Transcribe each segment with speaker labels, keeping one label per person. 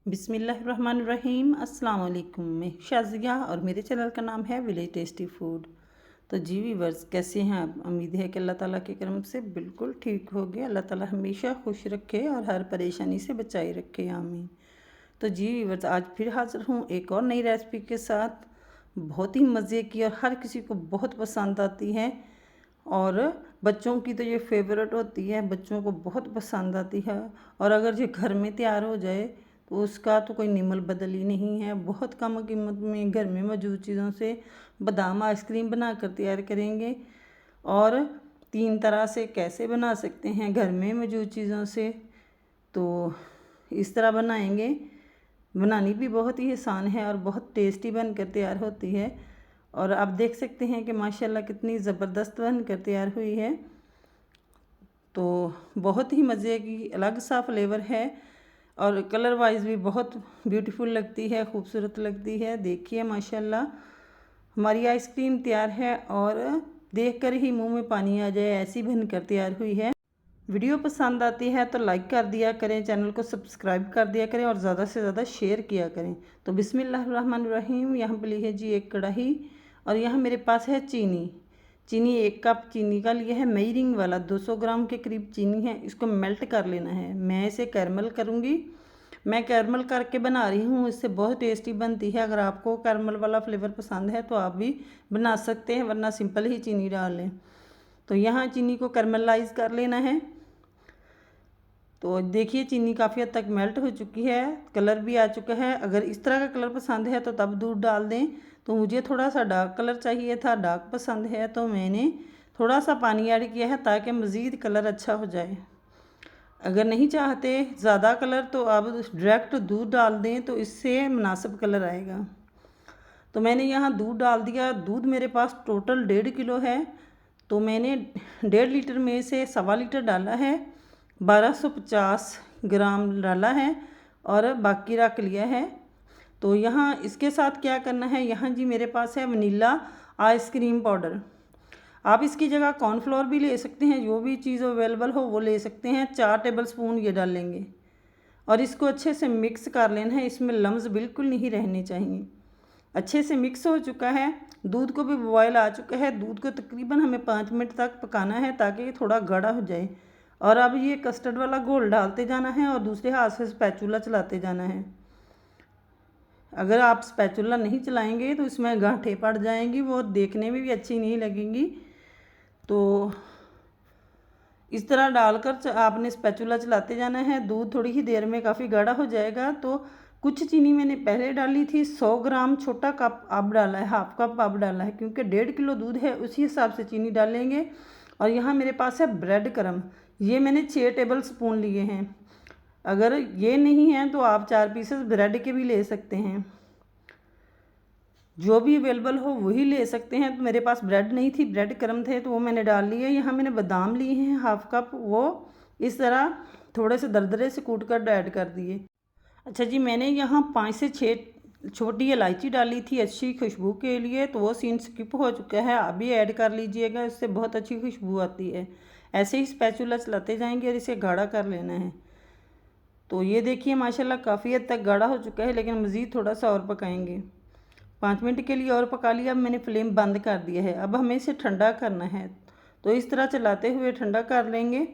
Speaker 1: बिस्मिल्लाहिर्रहमानिर्रहीम अस्सलाम वालेकुम। मैं शाज़िया और मेरे चैनल का नाम है विलेज टेस्टी फूड। तो जी वीवर्स, कैसे हैं आप? उम्मीद है कि अल्लाह ताला के करम से बिल्कुल ठीक हो गए। अल्लाह ताला हमेशा खुश रखे और हर परेशानी से बचाए रखे, आमीन। तो जी वीवर्स, आज फिर हाज़िर हूँ एक और नई रेसिपी के साथ। बहुत ही मज़े की और हर किसी को बहुत पसंद आती है, और बच्चों की तो ये फेवरेट होती है, बच्चों को बहुत पसंद आती है। और अगर ये घर में तैयार हो जाए तो उसका तो कोई निमल बदल ही नहीं है। बहुत कम कीमत में घर में मौजूद चीज़ों से बादाम आइसक्रीम बना कर तैयार करेंगे, और 3 तरह से कैसे बना सकते हैं घर में मौजूद चीज़ों से। तो इस तरह बनाएंगे। बनानी भी बहुत ही आसान है और बहुत टेस्टी बनकर तैयार होती है। और आप देख सकते हैं कि माशाल्लाह कितनी ज़बरदस्त बनकर तैयार हुई है। तो बहुत ही मज़े की अलग सा फ्लेवर है, और कलर वाइज भी बहुत ब्यूटीफुल लगती है, खूबसूरत लगती है। देखिए माशाल्लाह हमारी आइसक्रीम तैयार है, और देखकर ही मुंह में पानी आ जाए ऐसी बनकर तैयार हुई है। वीडियो पसंद आती है तो लाइक कर दिया करें, चैनल को सब्सक्राइब कर दिया करें और ज़्यादा से ज़्यादा शेयर किया करें। तो बिस्मिल्लाहिर्रहमानिर्रहीम। यहाँ पे ली है जी एक कढ़ाई, और यहाँ मेरे पास है चीनी। चीनी 1 कप चीनी का लिया है, मई रिंग वाला 200 ग्राम के करीब चीनी है। इसको मेल्ट कर लेना है। मैं इसे कैरमल करूँगी। मैं कैरमल करके बना रही हूँ, इससे बहुत टेस्टी बनती है। अगर आपको कैरमल वाला फ्लेवर पसंद है तो आप भी बना सकते हैं, वरना सिंपल ही चीनी डाल लें। तो यहाँ चीनी को कैरमलाइज कर लेना है। तो देखिए चीनी काफ़ी हद तक मेल्ट हो चुकी है, कलर भी आ चुका है। अगर इस तरह का कलर पसंद है तो तब दूध डाल दें। तो मुझे थोड़ा सा डार्क कलर चाहिए था, डार्क पसंद है तो मैंने थोड़ा सा पानी ऐड किया है ताकि मज़ीद कलर अच्छा हो जाए। अगर नहीं चाहते ज़्यादा कलर तो आप डायरेक्ट दूध डाल दें, तो इससे मुनासिब कलर आएगा। तो मैंने यहाँ दूध डाल दिया। दूध मेरे पास टोटल 1.5 किलो है, तो मैंने 1.5 लीटर में से 1.25 लीटर डाला है, 1250 ग्राम डाला है और बाकी रख लिया है। तो यहाँ इसके साथ क्या करना है, यहाँ जी मेरे पास है वनीला आइसक्रीम पाउडर। आप इसकी जगह कॉर्नफ्लोर भी ले सकते हैं, जो भी चीज़ अवेलेबल हो वो ले सकते हैं। 4 टेबल स्पून ये डालेंगे, और इसको अच्छे से मिक्स कर लेना है। इसमें लम्स बिल्कुल नहीं रहने चाहिए। अच्छे से मिक्स हो चुका है। दूध को भी बॉयल आ चुका है। दूध को तकरीबन हमें 5 मिनट तक पकाना है ताकि ये थोड़ा गाढ़ा हो जाए। और अब ये कस्टर्ड वाला घोल डालते जाना है और दूसरे हाथ से स्पैचुला चलाते जाना है। अगर आप स्पैचुला नहीं चलाएंगे तो इसमें गांठें पड़ जाएंगी, वो देखने में भी अच्छी नहीं लगेंगी। तो इस तरह डालकर आपने स्पैचुला चलाते जाना है। दूध थोड़ी ही देर में काफ़ी गाढ़ा हो जाएगा। तो कुछ चीनी मैंने पहले डाली थी, 100 ग्राम छोटा कप अब डाला है, हाफ कप अब डाला है, क्योंकि 1.5 किलो दूध है, उसी हिसाब से चीनी डालेंगे। और यहाँ मेरे पास है ब्रेड क्रम, ये मैंने 6 टेबल स्पून लिए हैं। अगर ये नहीं है तो आप 4 पीसेस ब्रेड के भी ले सकते हैं, जो भी अवेलेबल हो वही ले सकते हैं। तो मेरे पास ब्रेड नहीं थी, ब्रेड क्रम थे, तो वो मैंने डाल लिए। यहाँ मैंने बादाम लिए हैं हाफ कप, वो इस तरह थोड़े से दरदरे से कूट कर ऐड कर दिए। अच्छा जी, मैंने यहाँ 5 से 6 छोटी इलायची डाली थी अच्छी खुशबू के लिए, तो वो सीन स्किप हो चुका है, अभी ऐड कर लीजिएगा, इससे बहुत अच्छी खुशबू आती है। ऐसे ही स्पैचुला चलाते जाएंगे और इसे गाढ़ा कर लेना है। तो ये देखिए माशाल्लाह काफ़ी हद तक गाढ़ा हो चुका है, लेकिन मज़ीद थोड़ा सा और पकाएंगे। 5 मिनट के लिए और पका लिया। अब मैंने फ्लेम बंद कर दिया है। अब हमें इसे ठंडा करना है, तो इस तरह चलाते हुए ठंडा कर लेंगे।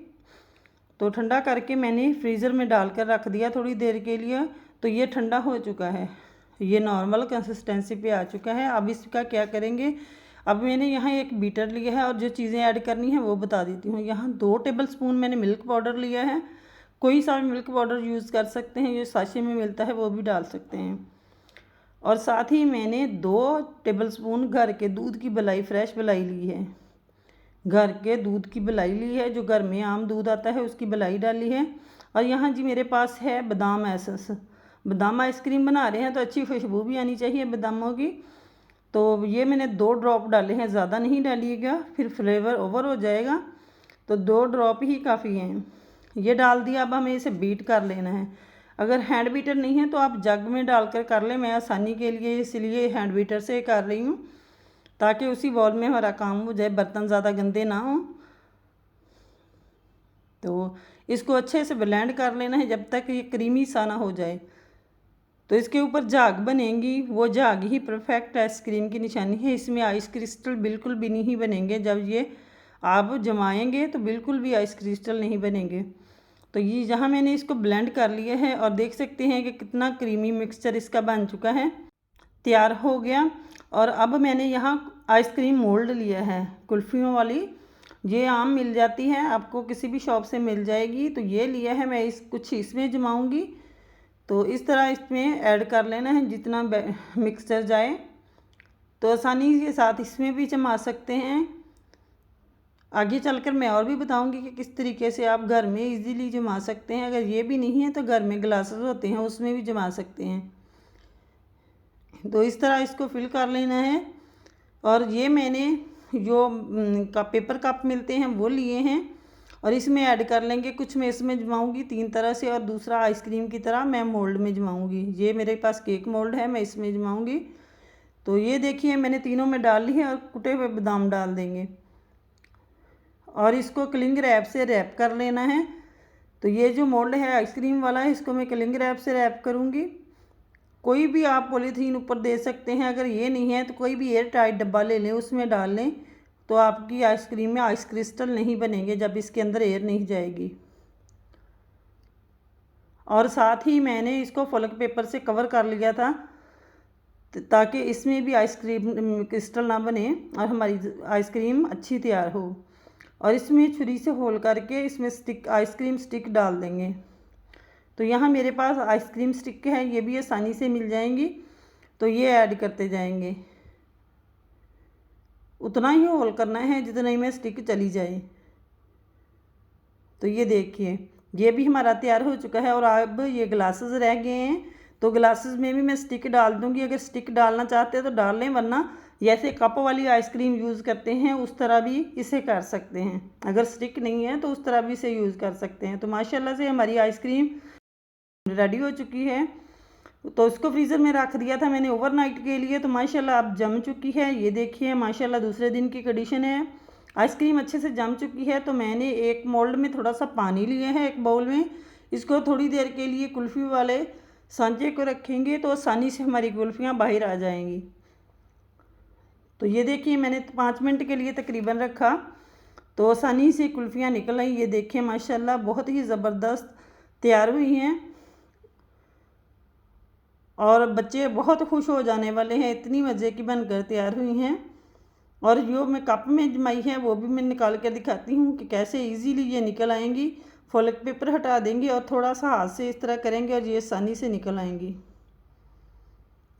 Speaker 1: तो ठंडा करके मैंने फ्रीज़र में डालकर रख दिया थोड़ी देर के लिए। तो ये ठंडा हो चुका है, ये नॉर्मल कंसिस्टेंसी पे आ चुका है। अब इसका क्या करेंगे, अब मैंने यहाँ एक बीटर लिया है और जो चीज़ें ऐड करनी है वो बता देती हूँ। यहाँ 2 टेबल स्पून मैंने मिल्क पाउडर लिया है। कोई सा भी मिल्क पाउडर यूज़ कर सकते हैं, जो साशे में मिलता है वो भी डाल सकते हैं। और साथ ही मैंने 2 टेबल स्पून घर के दूध की मलाई, फ्रेश मलाई ली है। घर के दूध की मलाई ली है, जो घर में आम दूध आता है उसकी मलाई डाली है। और यहाँ जी मेरे पास है बादाम एसेंस। बादाम आइसक्रीम बना रहे हैं तो अच्छी खुशबू भी आनी चाहिए बादामों की। तो ये मैंने 2 ड्रॉप डाले हैं, ज़्यादा नहीं डालिएगा फिर फ्लेवर ओवर हो जाएगा। तो 2 ड्रॉप ही काफ़ी हैं, ये डाल दिया। अब हमें इसे बीट कर लेना है। अगर हैंड बीटर नहीं है तो आप जग में डालकर कर लें, मैं आसानी के लिए इसलिए हैंड बीटर से कर रही हूँ, ताकि उसी बॉल में हमारा काम हो जाए, बर्तन ज़्यादा गंदे ना हों। तो इसको अच्छे से ब्लेंड कर लेना है जब तक ये क्रीमी सा ना हो जाए। तो इसके ऊपर झाग बनेंगी, वो झाग ही परफेक्ट आइसक्रीम की निशानी है। इसमें आइस क्रिस्टल बिल्कुल भी नहीं बनेंगे, जब ये आप जमाएंगे तो बिल्कुल भी आइस क्रिस्टल नहीं बनेंगे। तो ये जहाँ मैंने इसको ब्लेंड कर लिया है और देख सकते हैं कि कितना क्रीमी मिक्सचर इसका बन चुका है, तैयार हो गया। और अब मैंने यहाँ आइसक्रीम मोल्ड लिया है कुल्फ़ियों वाली, ये आम मिल जाती है आपको, किसी भी शॉप से मिल जाएगी। तो ये लिया है मैं, इस कुछ इसमें जमाऊँगी। तो इस तरह इसमें ऐड कर लेना है जितना मिक्सचर जाए, तो आसानी के साथ इसमें भी जमा सकते हैं। आगे चलकर मैं और भी बताऊंगी कि किस तरीके से आप घर में इजीली जमा सकते हैं। अगर ये भी नहीं है तो घर में ग्लासेस होते हैं, उसमें भी जमा सकते हैं। तो इस तरह इसको फिल कर लेना है। और ये मैंने जो पेपर कप मिलते हैं वो लिए हैं और इसमें ऐड कर लेंगे। कुछ मैं इसमें जमाऊंगी 3 तरह से और दूसरा आइसक्रीम की तरह मैं मोल्ड में जमाऊंगी। ये मेरे पास केक मोल्ड है, मैं इसमें जमाऊंगी। तो ये देखिए मैंने तीनों में डाल ली है और कुटे हुए बादाम डाल देंगे और इसको क्लिंग रैप से रैप कर लेना है। तो ये जो मोल्ड है आइसक्रीम वाला है, इसको मैं क्लिंग रैप से रैप करूँगी। कोई भी आप पॉलीथीन ऊपर दे सकते हैं, अगर ये नहीं है तो कोई भी एयर टाइट डब्बा ले लें, उसमें डाल लें। तो आपकी आइसक्रीम में आइस क्रिस्टल नहीं बनेंगे जब इसके अंदर एयर नहीं जाएगी। और साथ ही मैंने इसको फॉइल पेपर से कवर कर लिया था ताकि इसमें भी आइसक्रीम क्रिस्टल ना बने और हमारी आइसक्रीम अच्छी तैयार हो। और इसमें छुरी से होल करके इसमें आइसक्रीम स्टिक डाल देंगे। तो यहाँ मेरे पास आइसक्रीम स्टिक है, ये भी आसानी से मिल जाएंगी। तो ये ऐड करते जाएंगे, उतना ही होल करना है जितना ही में स्टिक चली जाए। तो ये देखिए ये भी हमारा तैयार हो चुका है। और अब ये ग्लासेस रह गए हैं, तो ग्लासेस में भी मैं स्टिक डाल दूँगी। अगर स्टिक डालना चाहते हैं तो डाल लें, वरना जैसे कप वाली आइसक्रीम यूज़ करते हैं उस तरह भी इसे कर सकते हैं। अगर स्टिक नहीं है तो उस तरह भी इसे यूज़ कर सकते हैं। तो माशाल्लाह से हमारी आइसक्रीम रेडी हो चुकी है। तो इसको फ्रीज़र में रख दिया था मैंने ओवरनाइट के लिए, तो माशाल्लाह अब जम चुकी है। ये देखिए माशाल्लाह दूसरे दिन की कंडीशन है, आइसक्रीम अच्छे से जम चुकी है। तो मैंने एक मोल्ड में थोड़ा सा पानी लिया है, एक बाउल में, इसको थोड़ी देर के लिए कुल्फ़ी वाले सांचे को रखेंगे तो आसानी से हमारी कुल्फ़ियाँ बाहर आ जाएंगी। तो ये देखिए मैंने 5 मिनट के लिए तकरीबन रखा, तो आसानी से कुल्फ़ियाँ निकल आई। ये देखिए माशाल्लाह बहुत ही ज़बरदस्त तैयार हुई हैं और बच्चे बहुत खुश हो जाने वाले हैं, इतनी मज़े की बनकर तैयार हुई हैं। और जो मैं कप में जमाई है वो भी मैं निकाल कर दिखाती हूँ कि कैसे इजीली ये निकल आएंगी। फॉइल पेपर हटा देंगे और थोड़ा सा हाथ से इस तरह करेंगे और ये आसानी से निकल आएंगी।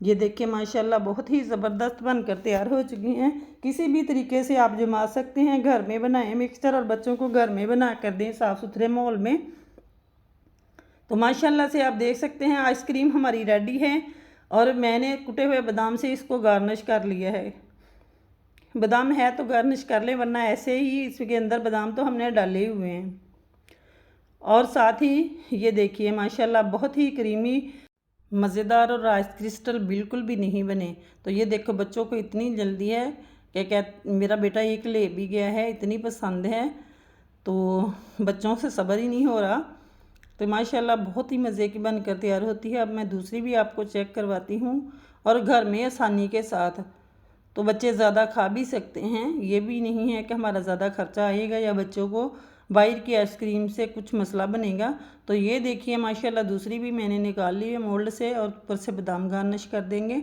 Speaker 1: ये देखिए माशाल्लाह बहुत ही ज़बरदस्त बनकर तैयार हो चुकी हैं। किसी भी तरीके से आप जमा सकते हैं, घर में बनाएं मिक्सचर और बच्चों को घर में बना कर दें साफ़ सुथरे माहौल में। तो माशाल्लाह से आप देख सकते हैं आइसक्रीम हमारी रेडी है। और मैंने कुटे हुए बादाम से इसको गार्निश कर लिया है। बादाम है तो गार्निश कर लें, वरना ऐसे ही इसके अंदर बादाम तो हमने डाले हुए हैं। और साथ ही ये देखिए माशाल्लाह बहुत ही क्रीमी मज़ेदार और आइस क्रिस्टल बिल्कुल भी नहीं बने। तो ये देखो बच्चों को इतनी जल्दी है कि मेरा बेटा एक ले भी गया है, इतनी पसंद है तो बच्चों से सब्र ही नहीं हो रहा। तो माशाल्लाह बहुत ही मज़े की बनकर तैयार होती है। अब मैं दूसरी भी आपको चेक करवाती हूँ और घर में आसानी के साथ। तो बच्चे ज़्यादा खा भी सकते हैं, ये भी नहीं है कि हमारा ज़्यादा खर्चा आएगा या बच्चों को बाहर की आइसक्रीम से कुछ मसला बनेगा। तो ये देखिए माशाल्लाह दूसरी भी मैंने निकाल ली है मोल्ड से और ऊपर से बादाम गार्निश कर देंगे।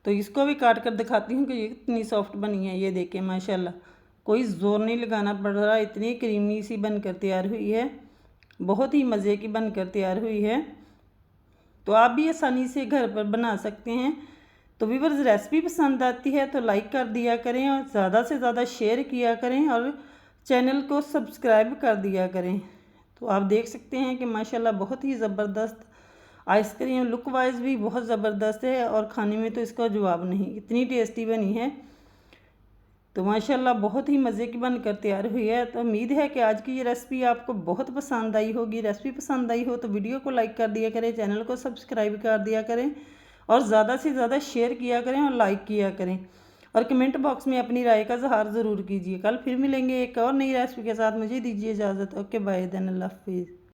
Speaker 1: तो इसको भी काट कर दिखाती हूँ कि ये कितनी सॉफ्ट बनी है। ये देखिए माशाल्लाह कोई ज़ोर नहीं लगाना पड़ रहा, इतनी क्रीमी सी बनकर तैयार हुई है, बहुत ही मज़े की बनकर तैयार हुई है। तो आप भी आसानी से घर पर बना सकते हैं। तो व्यूअर्स रेसिपी पसंद आती है तो लाइक कर दिया करें और ज़्यादा से ज़्यादा शेयर किया करें और चैनल को सब्सक्राइब कर दिया करें। तो आप देख सकते हैं कि माशाल्लाह बहुत ही ज़बरदस्त आइसक्रीम लुक वाइज भी बहुत ज़बरदस्त है और खाने में तो इसका जवाब नहीं, इतनी टेस्टी बनी है। तो माशाल्लाह बहुत ही मज़े की बनकर तैयार हुई है। तो उम्मीद है कि आज की ये रेसिपी आपको बहुत पसंद आई होगी। रेसिपी पसंद आई हो तो वीडियो को लाइक कर दिया करें, चैनल को सब्सक्राइब कर दिया करें और ज़्यादा से ज़्यादा शेयर किया करें और लाइक किया करें और कमेंट बॉक्स में अपनी राय का इज़हार ज़रूर कीजिए। कल फिर मिलेंगे एक और नई रेसिपी के साथ, मुझे दीजिए इजाज़त। ओके बाय देन, अल्लाह हाफिज़।